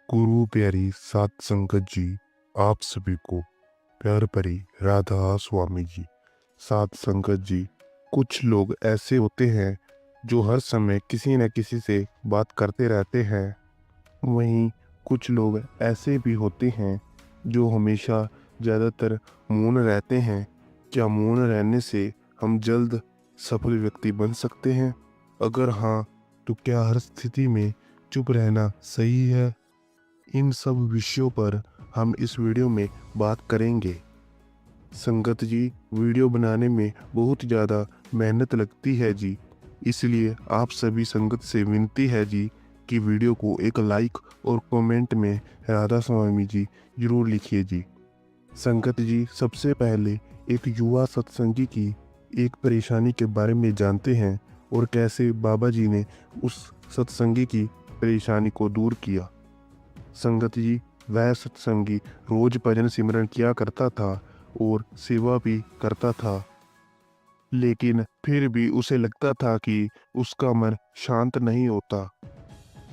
गुरु प्यारी सात संगत जी, आप सभी को प्यार भरी राधा स्वामी जी। सात संगत जी, कुछ लोग ऐसे होते हैं जो हर समय किसी न किसी से बात करते रहते हैं। वहीं कुछ लोग ऐसे भी होते हैं जो हमेशा ज़्यादातर मौन रहते हैं। क्या मौन रहने से हम जल्द सफल व्यक्ति बन सकते हैं? अगर हाँ, तो क्या हर स्थिति में चुप रहना सही है? इन सब विषयों पर हम इस वीडियो में बात करेंगे। संगत जी, वीडियो बनाने में बहुत ज़्यादा मेहनत लगती है जी, इसलिए आप सभी संगत से विनती है जी कि वीडियो को एक लाइक और कमेंट में राधा स्वामी जी जरूर लिखिए जी। संगत जी, सबसे पहले एक युवा सत्संगी की एक परेशानी के बारे में जानते हैं और कैसे बाबा जी ने उस सत्संगी की परेशानी को दूर किया। संगत जी, वह सत्संगी रोज भजन सिमरन किया करता था और सेवा भी करता था, लेकिन फिर भी उसे लगता था कि उसका मन शांत नहीं होता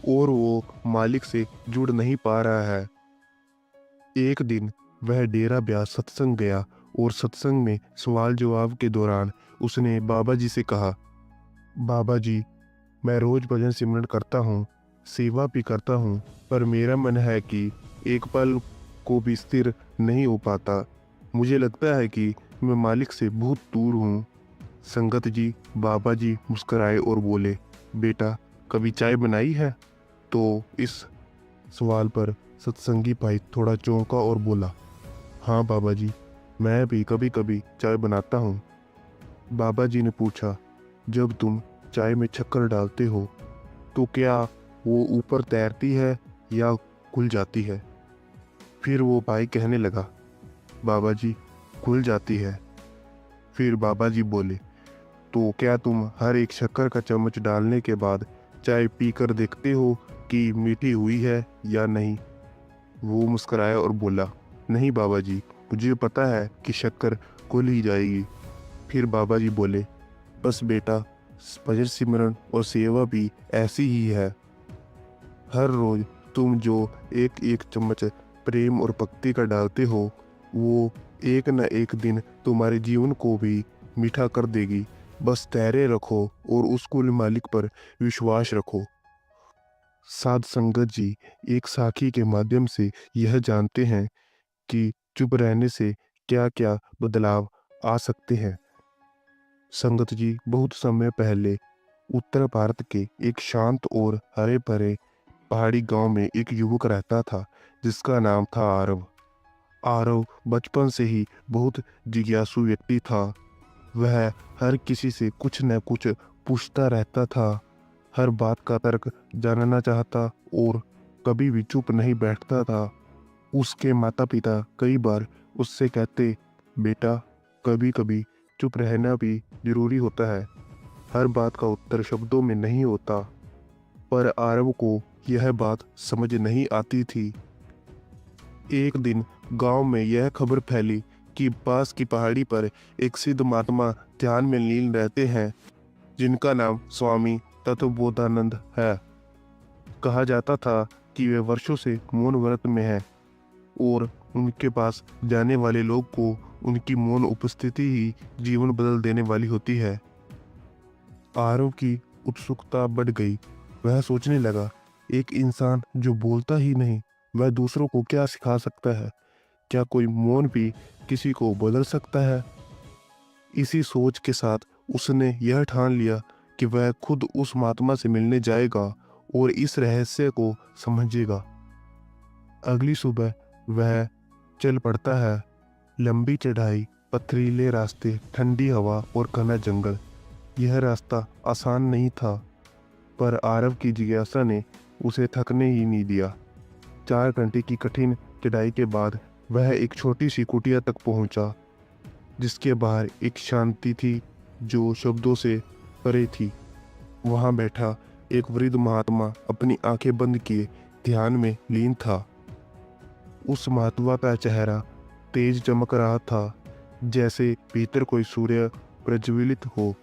और वो मालिक से जुड़ नहीं पा रहा है। एक दिन वह डेरा ब्यास सत्संग गया और सत्संग में सवाल जवाब के दौरान उसने बाबा जी से कहा, बाबा जी, मैं रोज भजन सिमरन करता हूँ, सेवा भी करता हूँ, पर मेरा मन है कि एक पल को भी स्थिर नहीं हो पाता। मुझे लगता है कि मैं मालिक से बहुत दूर हूँ। संगत जी, बाबा जी मुस्कुराए और बोले, बेटा, कभी चाय बनाई है? तो इस सवाल पर सत्संगी भाई थोड़ा चौंका और बोला, हाँ बाबा जी, मैं भी कभी कभी चाय बनाता हूँ। बाबा जी ने पूछा, जब तुम चाय में शक्कर डालते हो तो क्या वो ऊपर तैरती है या खुल जाती है? फिर वो भाई कहने लगा, बाबा जी, खुल जाती है। फिर बाबा जी बोले, तो क्या तुम हर एक शक्कर का चम्मच डालने के बाद चाय पीकर देखते हो कि मीठी हुई है या नहीं? वो मुस्कुराया और बोला, नहीं बाबा जी, मुझे पता है कि शक्कर खुल ही जाएगी। फिर बाबा जी बोले, बस बेटा, भजन सिमरन और सेवा भी ऐसी ही है। हर रोज तुम जो एक एक चम्मच प्रेम और भक्ति का डालते हो, वो एक न एक दिन तुम्हारे जीवन को भी मीठा कर देगी। बस धैर्य रखो और उस कुल मालिक पर विश्वास रखो। साध संगत जी, एक साखी के माध्यम से यह जानते हैं कि चुप रहने से क्या क्या बदलाव आ सकते हैं। संगत जी, बहुत समय पहले उत्तर भारत के एक शांत और हरे भरे पहाड़ी गांव में एक युवक रहता था जिसका नाम था आरव। आरव बचपन से ही बहुत जिज्ञासु व्यक्ति था। वह हर किसी से कुछ न कुछ पूछता रहता था, हर बात का तर्क जानना चाहता और कभी भी चुप नहीं बैठता था। उसके माता पिता कई बार उससे कहते, बेटा, कभी कभी चुप रहना भी जरूरी होता है, हर बात का उत्तर शब्दों में नहीं होता। पर आरव को यह बात समझ नहीं आती थी। एक दिन गांव में यह खबर फैली कि पास की पहाड़ी पर एक सिद्ध महात्मा ध्यान में लीन रहते हैं जिनका नाम स्वामी तत्वबोधानंद है। कहा जाता था कि वे वर्षों से मौन व्रत में हैं और उनके पास जाने वाले लोग को उनकी मौन उपस्थिति ही जीवन बदल देने वाली होती है। आरव की उत्सुकता बढ़ गई। वह सोचने लगा, एक इंसान जो बोलता ही नहीं, वह दूसरों को क्या सिखा सकता है? क्या कोई मौन भी किसी को बदल सकता है? इसी सोच के साथ उसने यह ठान लिया कि वह खुद उस महात्मा से मिलने जाएगा और इस रहस्य को समझेगा। अगली सुबह वह चल पड़ता है। लंबी चढ़ाई, पथरीले रास्ते, ठंडी हवा और घना जंगल। यह रास्ता आसान नहीं था, पर आरव की जिज्ञासा ने उसे थकने ही नहीं दिया। 4 घंटे की कठिन चढ़ाई के बाद वह एक छोटी सी कुटिया तक पहुंचा, जिसके बाहर एक शांति थी जो शब्दों से परे थी। वहां बैठा एक वृद्ध महात्मा अपनी आंखें बंद किए ध्यान में लीन था। उस महात्मा का चेहरा तेज चमक रहा था, जैसे भीतर कोई सूर्य प्रज्वलित हो।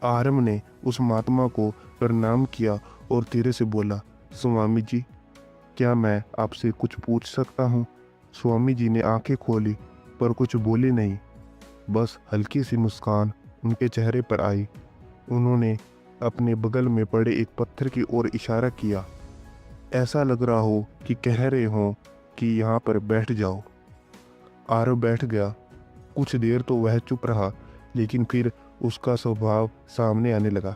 आरव ने उस महात्मा को प्रणाम किया और धीरे से बोला, स्वामी जी, क्या मैं आपसे कुछ पूछ सकता हूँ? स्वामी जी ने आंखें खोली पर कुछ बोले नहीं। बस हल्की सी मुस्कान उनके चेहरे पर आई। उन्होंने अपने बगल में पड़े एक पत्थर की ओर इशारा किया। ऐसा लग रहा हो कि कह रहे हो कि यहाँ पर बैठ जाओ। आरव बैठ गया। कुछ देर तो वह चुप रहा, लेकिन फिर उसका स्वभाव सामने आने लगा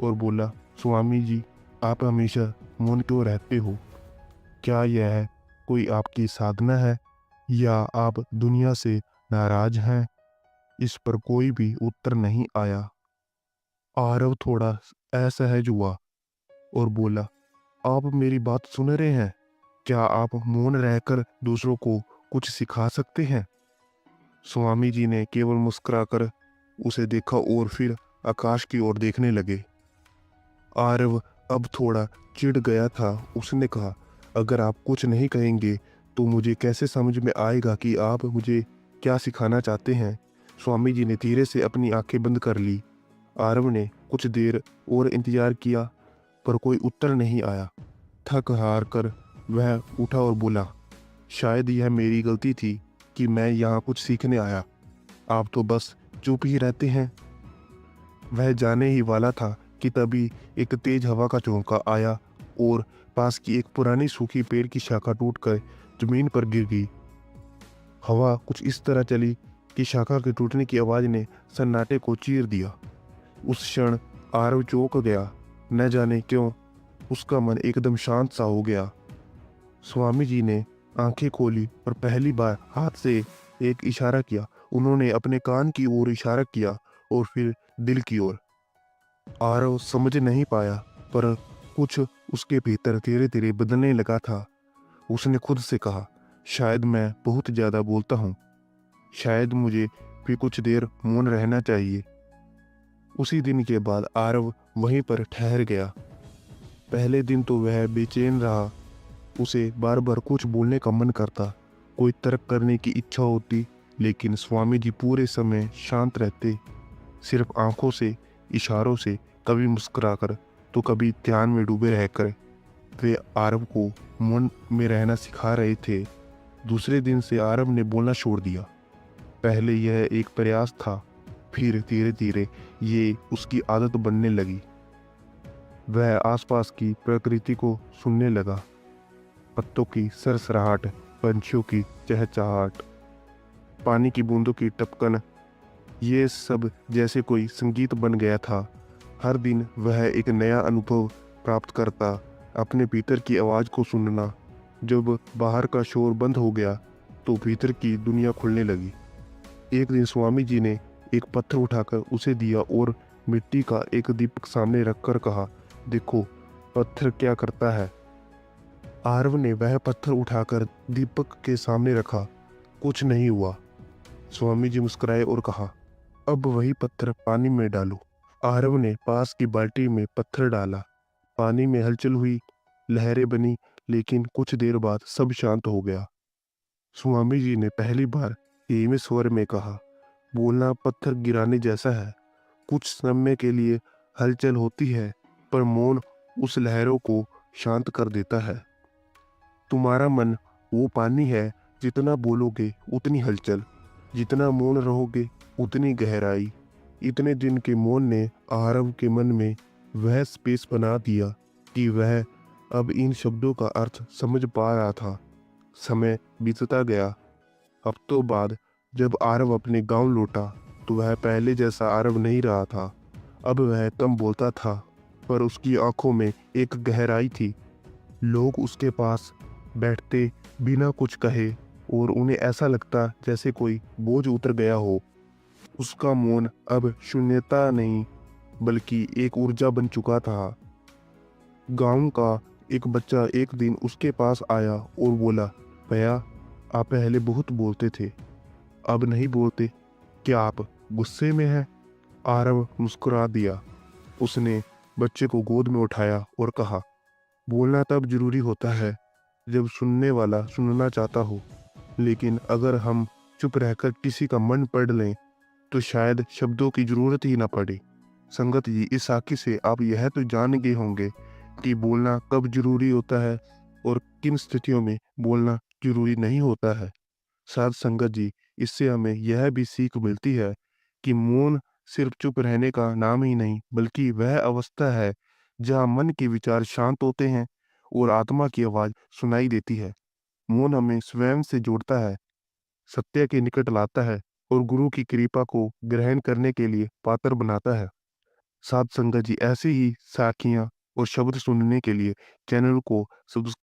और बोला, स्वामी जी, आप हमेशा मौन क्यों रहते हो? क्या यह कोई आपकी साधना है या आप दुनिया से नाराज हैं? इस पर कोई भी उत्तर नहीं आया। आरव थोड़ा असहज हुआ और बोला, आप मेरी बात सुन रहे हैं? क्या आप मौन रहकर दूसरों को कुछ सिखा सकते हैं? स्वामी जी ने केवल मुस्कुराकर उसे देखा और फिर आकाश की ओर देखने लगे। आरव अब थोड़ा चिढ़ गया था। उसने कहा, अगर आप कुछ नहीं कहेंगे तो मुझे कैसे समझ में आएगा कि आप मुझे क्या सिखाना चाहते हैं? स्वामी जी ने धीरे से अपनी आंखें बंद कर ली। आरव ने कुछ देर और इंतजार किया पर कोई उत्तर नहीं आया। थक हार कर वह उठा और बोला, शायद यह मेरी गलती थी कि मैं यहाँ कुछ सीखने आया। आप तो बस चुप ही रहते हैं। वह जाने ही वाला था कि तभी एक तेज हवा का झोंका आया और पास की एक पुरानी सूखी पेड़ की शाखा टूटकर जमीन पर गिर गई। हवा कुछ इस तरह चली कि शाखा के टूटने की आवाज ने सन्नाटे को चीर दिया। उस क्षण आरव चौंक गया। न जाने क्यों उसका मन एकदम शांत सा हो गया। स्वामी जी ने आंखें खोली और पहली बार हाथ से एक इशारा किया। उन्होंने अपने कान की ओर इशारा किया और फिर दिल की ओर। आरव समझ नहीं पाया पर कुछ उसके भीतर धीरे धीरे बदलने लगा था। उसने खुद से कहा, शायद मैं बहुत ज्यादा बोलता हूँ। शायद मुझे भी कुछ देर मौन रहना चाहिए। उसी दिन के बाद आरव वहीं पर ठहर गया। पहले दिन तो वह बेचैन रहा। उसे बार बार कुछ बोलने का मन करता, कोई तर्क करने की इच्छा होती, लेकिन स्वामी जी पूरे समय शांत रहते, सिर्फ आंखों से, इशारों से, कभी मुस्कुराकर तो कभी ध्यान में डूबे रहकर वे आरव को मौन में रहना सिखा रहे थे। दूसरे दिन से आरव ने बोलना छोड़ दिया। पहले यह एक प्रयास था, फिर धीरे धीरे ये उसकी आदत बनने लगी। वह आसपास की प्रकृति को सुनने लगा, पत्तों की सरसराहट, पंछियों की चहचहाट, पानी की बूंदों की टपकन, ये सब जैसे कोई संगीत बन गया था। हर दिन वह एक नया अनुभव प्राप्त करता, अपने भीतर की आवाज़ को सुनना। जब बाहर का शोर बंद हो गया तो भीतर की दुनिया खुलने लगी। एक दिन स्वामी जी ने एक पत्थर उठाकर उसे दिया और मिट्टी का एक दीपक सामने रखकर कहा, देखो पत्थर क्या करता है। आरव ने वह पत्थर उठाकर दीपक के सामने रखा। कुछ नहीं हुआ। स्वामी जी मुस्कुराए और कहा, अब वही पत्थर पानी में डालो। आरव ने पास की बाल्टी में पत्थर डाला। पानी में हलचल हुई, लहरें बनी, लेकिन कुछ देर बाद सब शांत हो गया। स्वामी जी ने पहली बार धीमे स्वर में कहा, बोलना पत्थर गिराने जैसा है। कुछ समय के लिए हलचल होती है पर मौन उस लहरों को शांत कर देता है। तुम्हारा मन वो पानी है, जितना बोलोगे उतनी हलचल, जितना मौन रहोगे उतनी गहराई। इतने दिन के मौन ने आरव के मन में वह स्पेस बना दिया कि वह अब इन शब्दों का अर्थ समझ पा रहा था। समय बीतता गया। हफ्तों बाद जब आरव अपने गांव लौटा तो वह पहले जैसा आरव नहीं रहा था। अब वह कम बोलता था पर उसकी आंखों में एक गहराई थी। लोग उसके पास बैठते बिना कुछ कहे और उन्हें ऐसा लगता जैसे कोई बोझ उतर गया हो। उसका मौन अब शून्यता नहीं बल्कि एक ऊर्जा बन चुका था। गांव का एक बच्चा एक दिन उसके पास आया और बोला, भैया आप पहले बहुत बोलते थे, अब नहीं बोलते, क्या आप गुस्से में हैं? आरव मुस्कुरा दिया। उसने बच्चे को गोद में उठाया और कहा, बोलना तब जरूरी होता है जब सुनने वाला सुनना चाहता हो, लेकिन अगर हम चुप रहकर किसी का मन पढ़ लें तो शायद शब्दों की जरूरत ही ना पड़े। संगत जी, इस साखी से आप यह तो जान गए होंगे कि बोलना कब जरूरी होता है और किन स्थितियों में बोलना जरूरी नहीं होता है। साध संगत जी, इससे हमें यह भी सीख मिलती है कि मौन सिर्फ चुप रहने का नाम ही नहीं, बल्कि वह अवस्था है जहाँ मन के विचार शांत होते हैं और आत्मा की आवाज सुनाई देती है। मौन हमें स्वयं से जोड़ता है, सत्य के निकट लाता है और गुरु की कृपा को ग्रहण करने के लिए पात्र बनाता है। साध संगत जी, ऐसे ही साखियां और शब्द सुनने के लिए चैनल को सब्सक्राइब